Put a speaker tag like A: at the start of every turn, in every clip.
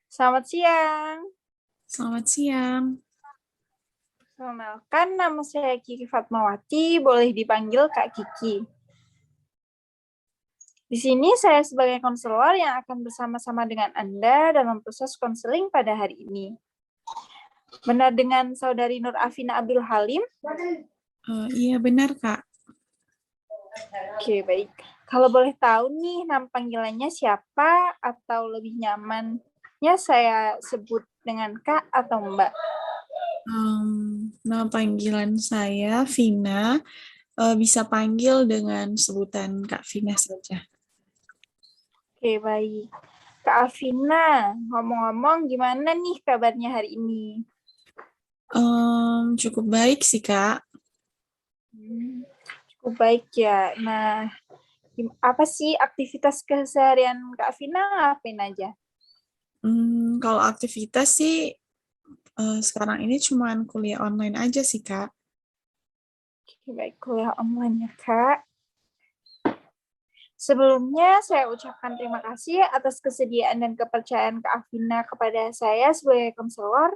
A: Selamat siang.
B: Selamat siang.
A: Perkenalkan, nama saya Kiki Fatmawati, boleh dipanggil Kak Kiki. Di sini saya sebagai konselor yang akan bersama-sama dengan Anda dalam proses konseling pada hari ini. Benar dengan Saudari Nur Afina Abdul Halim?
B: Iya benar, Kak.
A: Oke, baik. Kalau boleh tahu nih, nama panggilannya siapa atau lebih nyamannya saya sebut dengan Kak atau Mbak?
B: Nama panggilan saya Vina. Bisa panggil dengan sebutan Kak Vina saja.
A: Oke, baik. Kak Afina, ngomong-ngomong gimana nih kabarnya hari ini?
B: Cukup baik sih, Kak.
A: Cukup baik ya. Nah, apa sih aktivitas keseharian Kak Vina ngapain aja?
B: Kalau aktivitas sih sekarang ini cuman kuliah online aja sih, Kak.
A: Oke, baik, kuliah online ya Kak. Sebelumnya saya ucapkan terima kasih atas kesediaan dan kepercayaan Kak Vina kepada saya sebagai konselor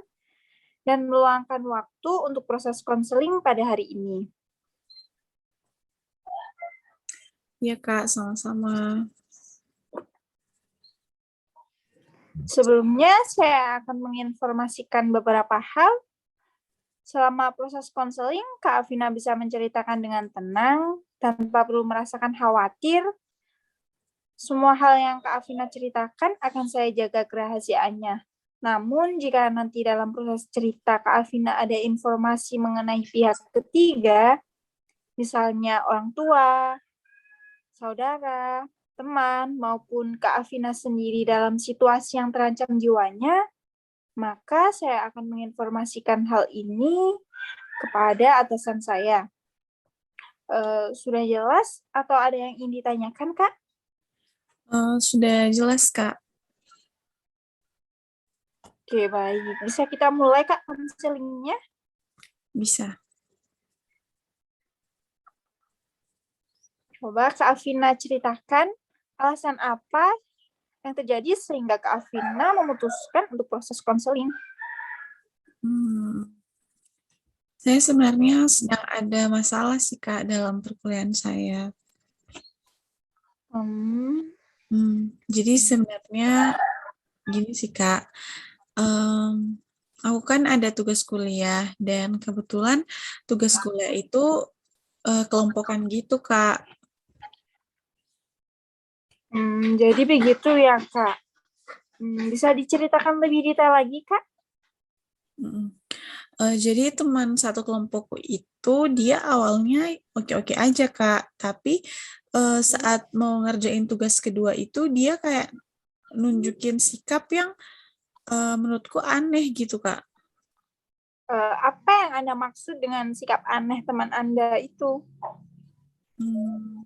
A: dan meluangkan waktu untuk proses konseling pada hari ini.
B: Iya, Kak, sama-sama.
A: Sebelumnya saya akan menginformasikan beberapa hal. Selama proses konseling, Kak Vina bisa menceritakan dengan tenang, tanpa perlu merasakan khawatir. Semua hal yang Kak Afina ceritakan akan saya jaga kerahasiaannya. Namun, jika nanti dalam proses cerita Kak Afina ada informasi mengenai pihak ketiga, misalnya orang tua, saudara, teman, maupun Kak Afina sendiri dalam situasi yang terancam jiwanya, maka saya akan menginformasikan hal ini kepada atasan saya. Sudah jelas atau ada yang ingin ditanyakan, Kak?
B: Sudah jelas, Kak.
A: Oke, baik. Bisa kita mulai, Kak, konselingnya?
B: Bisa.
A: Coba Kak Afina ceritakan alasan apa yang terjadi sehingga Kak Afina memutuskan untuk proses konseling.
B: Hmm, saya sebenarnya sedang ada masalah sih, Kak, dalam perkuliahan saya. Jadi sebenarnya gini sih, Kak. Aku kan ada tugas kuliah dan kebetulan tugas kuliah itu kelompokan gitu, Kak.
A: Jadi begitu ya, Kak. Bisa diceritakan lebih detail lagi, Kak?
B: Mm. Jadi teman satu kelompokku itu dia awalnya oke-oke aja, Kak. Tapi saat mau ngerjain tugas kedua itu dia kayak nunjukin sikap yang menurutku aneh gitu, Kak.
A: Apa yang Anda maksud dengan sikap aneh teman Anda itu?
B: Hmm.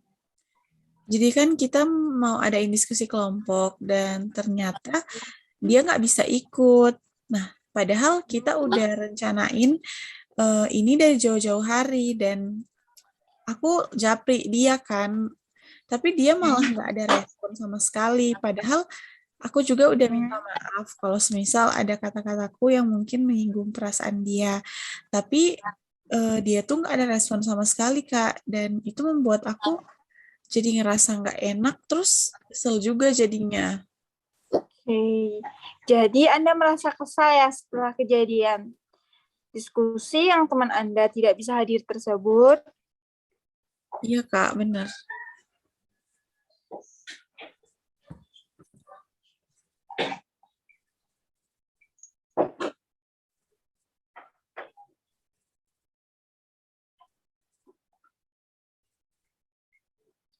B: Jadi kan kita mau adain diskusi kelompok dan ternyata dia nggak bisa ikut. Nah, padahal kita udah rencanain ini dari jauh-jauh hari dan aku japri dia kan, tapi dia malah nggak ada respon sama sekali. Padahal aku juga udah minta maaf kalau semisal ada kata-kataku yang mungkin menyinggung perasaan dia. Tapi dia tuh nggak ada respon sama sekali, Kak. Dan itu membuat aku jadi ngerasa nggak enak, terus kesel juga jadinya.
A: Oke. Jadi Anda merasa kesal ya setelah kejadian diskusi yang teman Anda tidak bisa hadir tersebut?
B: Iya, Kak, bener.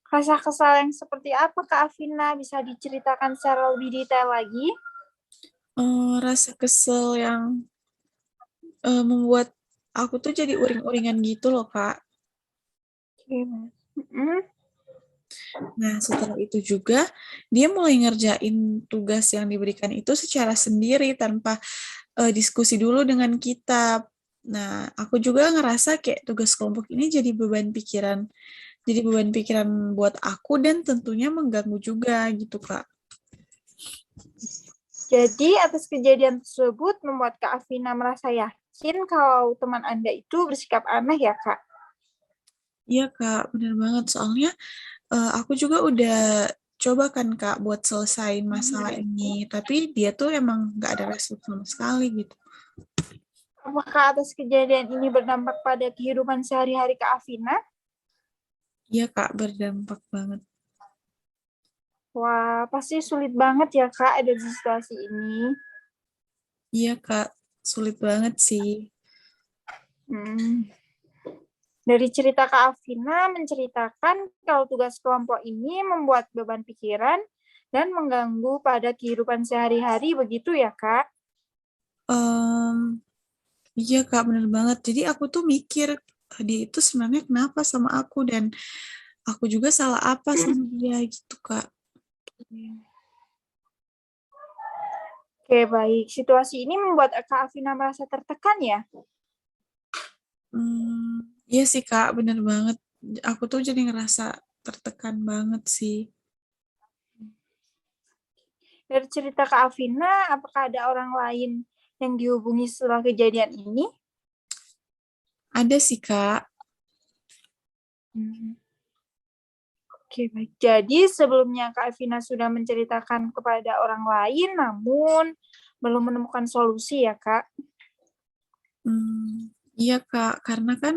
A: Rasa kesal yang seperti apa, Kak Afina? Bisa diceritakan secara lebih detail lagi?
B: Rasa kesel yang membuat aku tuh jadi uring-uringan gitu loh, Kak.
A: Oke.
B: Nah, setelah itu juga dia mulai ngerjain tugas yang diberikan itu secara sendiri tanpa diskusi dulu dengan kita. Nah, aku juga ngerasa kayak tugas kelompok ini jadi beban pikiran buat aku dan tentunya mengganggu juga gitu, Kak.
A: Jadi atas kejadian tersebut membuat Kak Afina merasa yakin kalau teman Anda itu bersikap aneh ya, Kak?
B: Iya, Kak, bener banget. Soalnya aku juga udah coba kan, Kak, buat selesain masalah ini. Tapi dia tuh emang nggak ada respon sama sekali gitu.
A: Apakah atas kejadian ini berdampak pada kehidupan sehari-hari Kak Afina?
B: Iya, Kak, berdampak banget.
A: Wah, pasti sulit banget ya, Kak, ada di situasi ini.
B: Iya, Kak, sulit banget sih.
A: Hmm. Dari cerita Kak Afina menceritakan kalau tugas kelompok ini membuat beban pikiran dan mengganggu pada kehidupan sehari-hari, begitu ya, Kak?
B: Em, iya, Kak, bener banget. Jadi aku tuh mikir, dia itu sebenarnya kenapa sama aku dan aku juga salah apa sama dia gitu, Kak.
A: Oke, baik. Situasi ini membuat Kak Afina merasa tertekan ya?
B: Iya sih, Kak, bener banget. Aku tuh jadi ngerasa tertekan banget sih.
A: Dari cerita Kak Afina, apakah ada orang lain yang dihubungi setelah kejadian ini?
B: Ada sih, Kak.
A: Oke, baik. Jadi sebelumnya Kak Afina sudah menceritakan kepada orang lain, namun belum menemukan solusi ya, Kak?
B: Iya, Kak, karena kan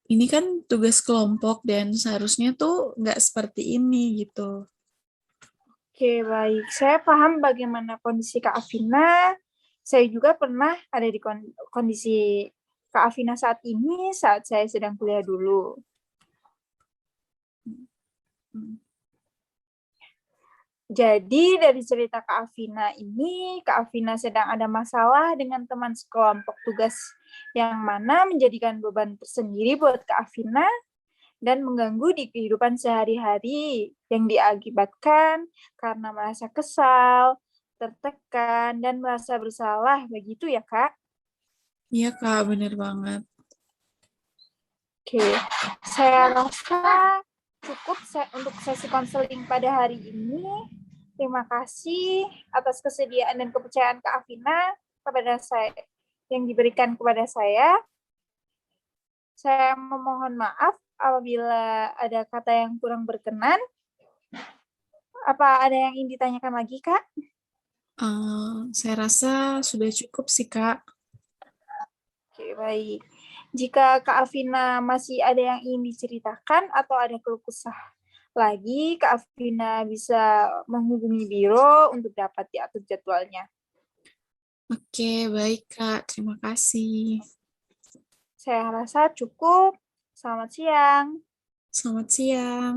B: ini kan tugas kelompok dan seharusnya tuh nggak seperti ini gitu.
A: Oke, baik. Saya paham bagaimana kondisi Kak Afina. Saya juga pernah ada di kondisi Kak Afina saat ini, saat saya sedang kuliah dulu.
B: Hmm.
A: Jadi dari cerita Kak Afina ini, Kak Afina sedang ada masalah dengan teman sekelompok tugas yang mana menjadikan beban tersendiri buat Kak Afina dan mengganggu di kehidupan sehari-hari yang diakibatkan karena merasa kesal, tertekan, dan merasa bersalah. Begitu ya, Kak?
B: Iya, Kak, bener banget.
A: Oke, saya rasa cukup untuk sesi konseling pada hari ini. Terima kasih atas kesediaan dan kepercayaan Kak Afina kepada saya yang diberikan kepada saya. Saya memohon maaf apabila ada kata yang kurang berkenan. Apa ada yang ingin ditanyakan lagi, Kak?
B: Saya rasa sudah cukup sih, Kak.
A: Oke, baik. Jika Kak Afina masih ada yang ingin diceritakan atau ada keluh kesah lagi, Kak Afina bisa menghubungi biro untuk dapat diatur jadwalnya.
B: Oke, baik, Kak. Terima kasih.
A: Saya rasa cukup. Selamat siang.
B: Selamat siang.